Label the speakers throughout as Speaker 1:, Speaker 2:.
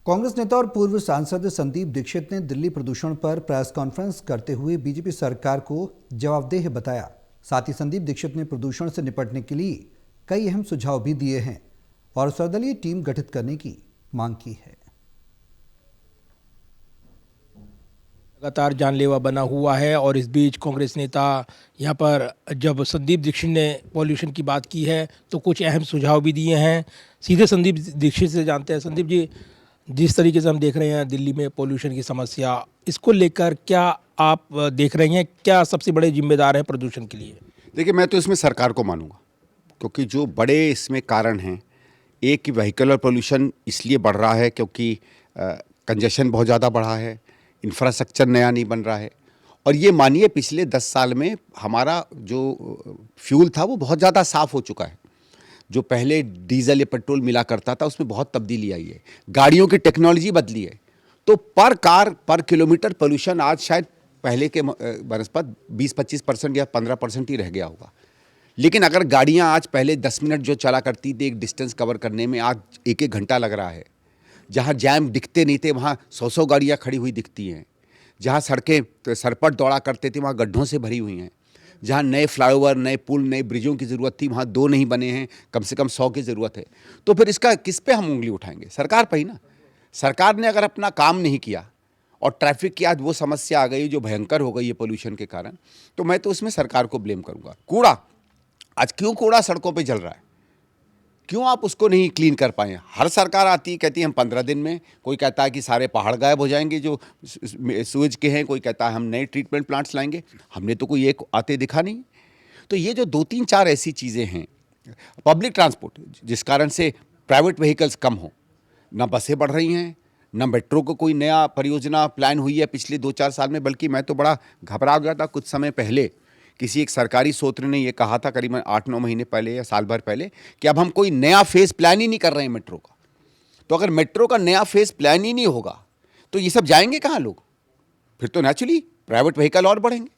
Speaker 1: कांग्रेस नेता और पूर्व सांसद संदीप दीक्षित ने दिल्ली प्रदूषण पर प्रेस कॉन्फ्रेंस करते हुए बीजेपी सरकार को जवाबदेह बताया। साथ ही संदीप दीक्षित ने प्रदूषण से निपटने के लिए कई अहम सुझाव भी दिए हैं और सर्वदलीय टीम गठित करने की मांग की है।
Speaker 2: लगातार जानलेवा बना हुआ है और इस बीच कांग्रेस नेता यहाँ पर जब संदीप दीक्षित ने पॉल्यूशन की बात की है तो कुछ अहम सुझाव भी दिए हैं। सीधे संदीप दीक्षित से जानते हैं। संदीप जी, जिस तरीके से हम देख रहे हैं दिल्ली में पॉल्यूशन की समस्या, इसको लेकर क्या आप देख रहे हैं, क्या सबसे बड़े जिम्मेदार हैं प्रदूषण के लिए?
Speaker 3: देखिए, मैं तो इसमें सरकार को मानूंगा, क्योंकि जो बड़े इसमें कारण हैं, एक कि व्हीकल पोल्यूशन इसलिए बढ़ रहा है क्योंकि कंजेशन बहुत ज़्यादा बढ़ा है, इंफ्रास्ट्रक्चर नया नहीं बन रहा है। और ये मानिए पिछले 10 साल में हमारा जो फ्यूल था वो बहुत ज़्यादा साफ़ हो चुका है। जो पहले डीजल या पेट्रोल मिला करता था उसमें बहुत तब्दीली आई है, गाड़ियों की टेक्नोलॉजी बदली है। तो पर कार पर किलोमीटर पोल्यूशन आज शायद पहले के बनस्पत 20-25% या 15% ही रह गया होगा। लेकिन अगर गाड़ियां आज पहले 10 मिनट जो चला करती थी एक डिस्टेंस कवर करने में, आज 1-1 घंटा लग रहा है। जहां जैम दिखते नहीं थे वहां 100-100 गाड़ियां खड़ी हुई दिखती हैं। जहां सड़कें तो सरपट दौड़ा करते थे वहां गड्ढों से भरी हुई हैं। जहाँ नए फ्लाईओवर, नए पुल, नए ब्रिजों की ज़रूरत थी वहाँ 2 नहीं बने हैं, कम से कम 100 की ज़रूरत है। तो फिर इसका किस पे हम उंगली उठाएंगे? सरकार पे ही ना। सरकार ने अगर अपना काम नहीं किया और ट्रैफिक की आज वो समस्या आ गई जो भयंकर हो गई है पोल्यूशन के कारण, तो मैं तो उसमें सरकार को ब्लेम करूँगा। कूड़ा, आज क्यों कूड़ा सड़कों पर जल रहा है? क्यों आप उसको नहीं क्लीन कर पाए? हर सरकार आती है, कहती है हम 15 दिन में, कोई कहता है कि सारे पहाड़ गायब हो जाएंगे जो सूरज के हैं, कोई कहता है हम नए ट्रीटमेंट प्लांट्स लाएंगे। हमने तो कोई एक आते दिखा नहीं। तो ये जो 2-3-4 ऐसी चीज़ें हैं, पब्लिक ट्रांसपोर्ट जिस कारण से प्राइवेट व्हीकल्स कम हो, ना बसें बढ़ रही हैं, ना मेट्रो को कोई नया परियोजना प्लान हुई है पिछले 2-4 साल में। बल्कि मैं तो बड़ा घबरा गया था कुछ समय पहले, किसी एक सरकारी सूत्र ने ये कहा था करीबन 8-9 महीने पहले या साल भर पहले कि अब हम कोई नया फेज़ प्लान ही नहीं कर रहे हैं मेट्रो का। तो अगर मेट्रो का नया फेज़ प्लान ही नहीं होगा तो ये सब जाएंगे कहाँ लोग? फिर तो नेचुरली प्राइवेट व्हीकल और बढ़ेंगे।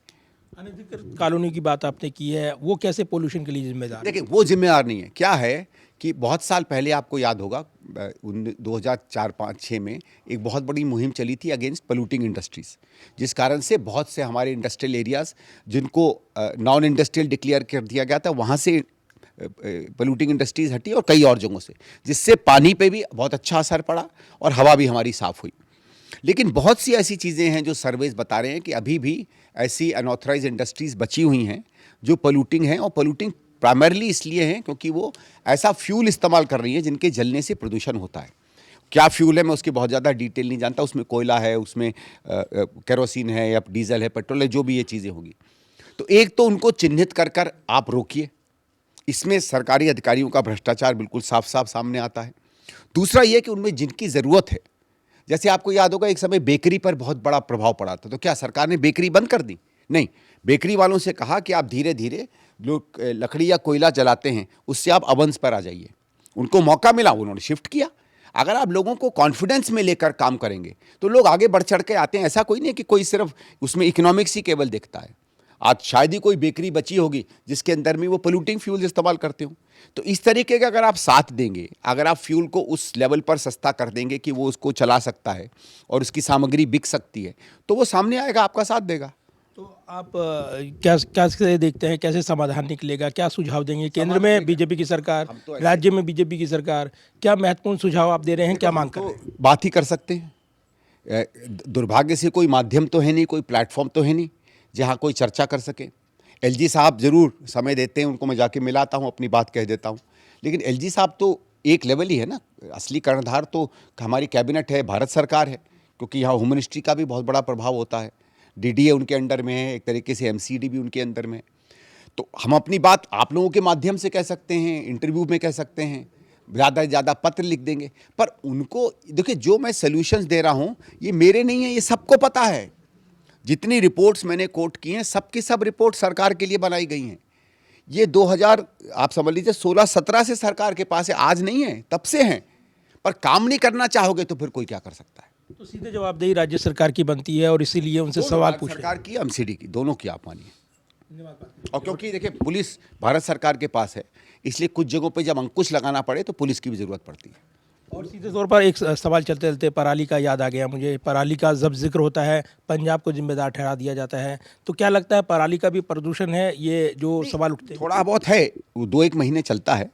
Speaker 2: अनधिकृत कॉलोनी की बात आपने की है, वो कैसे पोल्यूशन के लिए जिम्मेदार है?
Speaker 3: देखिए, वो जिम्मेदार नहीं है। क्या है कि बहुत साल पहले आपको याद होगा 2004-5-6 में एक बहुत बड़ी मुहिम चली थी अगेंस्ट पोल्यूटिंग इंडस्ट्रीज़, जिस कारण से बहुत से हमारे इंडस्ट्रियल एरियाज़ जिनको नॉन इंडस्ट्रियल डिक्लेयर कर दिया गया था वहाँ से पोल्यूटिंग इंडस्ट्रीज़ हटी और कई और जगहों से, जिससे पानी पे भी बहुत अच्छा असर पड़ा और हवा भी हमारी साफ़ हुई। लेकिन बहुत सी ऐसी चीज़ें हैं जो सर्वेज बता रहे हैं कि अभी भी ऐसी अनऑथराइज इंडस्ट्रीज़ बची हुई हैं जो पोल्यूटिंग हैं, और पोल्यूटिंग प्राइमरली इसलिए हैं क्योंकि वो ऐसा फ्यूल इस्तेमाल कर रही हैं जिनके जलने से प्रदूषण होता है। क्या फ्यूल है मैं उसकी बहुत ज़्यादा डिटेल नहीं जानता, उसमें कोयला है, उसमें केरोसिन है या डीजल है, पेट्रोल है, जो भी ये चीज़ें होंगी। तो एक तो उनको चिन्हित कर कर आप रोकिए, इसमें सरकारी अधिकारियों का भ्रष्टाचार बिल्कुल साफ साफ सामने आता है। दूसरा ये कि उनमें जिनकी ज़रूरत है, जैसे आपको याद होगा एक समय बेकरी पर बहुत बड़ा प्रभाव पड़ा था, तो क्या सरकार ने बेकरी बंद कर दी? नहीं, बेकरी वालों से कहा कि आप धीरे धीरे जो लकड़ी या कोयला जलाते हैं उससे आप अवंस पर आ जाइए। उनको मौका मिला, उन्होंने शिफ्ट किया। अगर आप लोगों को कॉन्फिडेंस में लेकर काम करेंगे तो लोग आगे बढ़ चढ़ के आते हैं। ऐसा कोई नहीं कि कोई सिर्फ उसमें इकोनॉमिक्स ही केवल देखता है। आज शायद ही कोई बेकरी बची होगी जिसके अंदर में वो पोल्यूटिंग फ्यूल्स इस्तेमाल करते हो। तो इस तरीके का अगर आप साथ देंगे, अगर आप फ्यूल को उस लेवल पर सस्ता कर देंगे कि वो उसको चला सकता है और उसकी सामग्री बिक सकती है, तो वो सामने आएगा, आपका साथ देगा।
Speaker 2: तो आप कैसे देखते हैं, कैसे समाधान निकलेगा, क्या सुझाव देंगे? केंद्र में बीजेपी की सरकार, राज्य में बीजेपी की सरकार, क्या महत्वपूर्ण सुझाव आप दे रहे हैं, क्या मांग कर रहे हैं?
Speaker 3: बात ही कर सकते हैं। दुर्भाग्य से कोई माध्यम तो है नहीं, कोई प्लेटफॉर्म तो है नहीं जहाँ कोई चर्चा कर सके। एलजी साहब ज़रूर समय देते हैं, उनको मैं जाके मिलाता हूँ, अपनी बात कह देता हूँ। लेकिन एलजी साहब तो एक लेवल ही है ना, असली कर्णधार तो हमारी कैबिनेट है, भारत सरकार है, क्योंकि यहाँ होम मिनिस्ट्री का भी बहुत बड़ा प्रभाव होता है। डीडीए उनके अंडर में है, एक तरीके से एमसीडी भी उनके अंदर में है। तो हम अपनी बात आप लोगों के माध्यम से कह सकते हैं, इंटरव्यू में कह सकते हैं, ज़्यादा से ज़्यादा पत्र लिख देंगे, पर उनको देखिए जो मैं सॉल्यूशंस दे रहा हूँ ये मेरे नहीं है, ये सबको पता है। जितनी रिपोर्ट्स मैंने कोट की हैं सब की सब रिपोर्ट सरकार के लिए बनाई गई हैं। ये 2000 आप समझ लीजिए 16-17 से सरकार के पास है, आज नहीं है, तब से हैं। पर काम नहीं करना चाहोगे तो फिर कोई क्या कर सकता है?
Speaker 2: तो सीधे जवाबदेही राज्य सरकार की बनती है और इसीलिए उनसे सवाल पूछ रहे हैं।
Speaker 3: सरकार की, एमसीडी की, दोनों की आप मानिए। और क्योंकि देखिए पुलिस भारत सरकार के पास है, इसलिए कुछ जगहों पे जब अंकुश लगाना पड़े तो पुलिस की भी ज़रूरत पड़ती है।
Speaker 2: और सीधे तौर पर एक सवाल चलते चलते पराली का याद आ गया मुझे। पराली का जब जिक्र होता है पंजाब को जिम्मेदार ठहरा दिया जाता है, तो क्या लगता है पराली का भी प्रदूषण है ये जो सवाल उठते हैं?
Speaker 3: थोड़ा बहुत है, वो 2-1 महीने चलता है,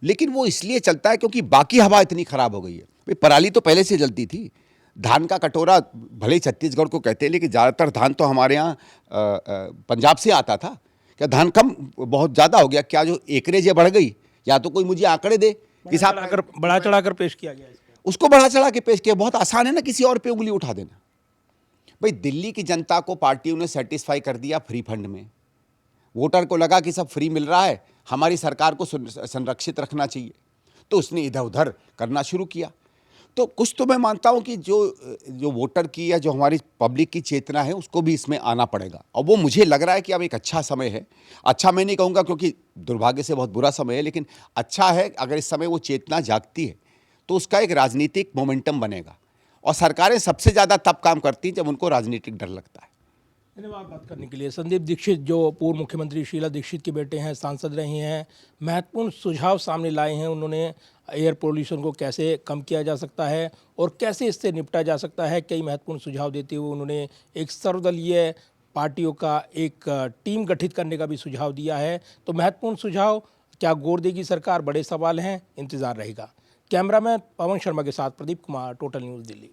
Speaker 3: लेकिन वो इसलिए चलता है क्योंकि बाकी हवा इतनी खराब हो गई है। भाई पराली तो पहले से जलती थी। धान का कटोरा भले ही छत्तीसगढ़ को कहते हैं, लेकिन ज़्यादातर धान तो हमारे यहाँ पंजाब से आता था। क्या धान कम बहुत ज़्यादा हो गया? क्या जो एकरेज बढ़ गई? या तो कोई मुझे आंकड़े दे कि साहब
Speaker 2: बड़ा चढ़ाकर पेश किया गया इसको।
Speaker 3: उसको बढ़ा चढ़ा के पेश किया। बहुत आसान है ना किसी और पे उंगली उठा देना। भाई दिल्ली की जनता को पार्टियों ने सेटिस्फाई कर दिया फ्री फंड में। वोटर को लगा कि सब फ्री मिल रहा है, हमारी सरकार को संरक्षित रखना चाहिए, तो उसने इधर उधर करना शुरू किया। तो कुछ तो मैं मानता हूं कि जो वोटर की या जो हमारी पब्लिक की चेतना है उसको भी इसमें आना पड़ेगा, और वो मुझे लग रहा है कि अब एक अच्छा समय है। अच्छा मैं नहीं कहूँगा क्योंकि दुर्भाग्य से बहुत बुरा समय है, लेकिन अच्छा है अगर इस समय वो चेतना जागती है तो उसका एक राजनीतिक मोमेंटम बनेगा। और सरकारें सबसे ज़्यादा तब काम करती हैं जब उनको राजनीतिक डर लगता है।
Speaker 2: धन्यवाद बात करने के लिए। संदीप दीक्षित जो पूर्व मुख्यमंत्री शीला दीक्षित के बेटे हैं, सांसद रहे हैं, महत्वपूर्ण सुझाव सामने लाए हैं। उन्होंने एयर पोल्यूशन को कैसे कम किया जा सकता है और कैसे इससे निपटा जा सकता है, कई महत्वपूर्ण सुझाव देते हुए उन्होंने एक सर्वदलीय पार्टियों का एक टीम गठित करने का भी सुझाव दिया है। तो महत्वपूर्ण सुझाव क्या गौर देगी सरकार, बड़े सवाल हैं, इंतजार रहेगा। कैमरामैन पवन शर्मा के साथ प्रदीप कुमार, टोटल न्यूज़ दिल्ली।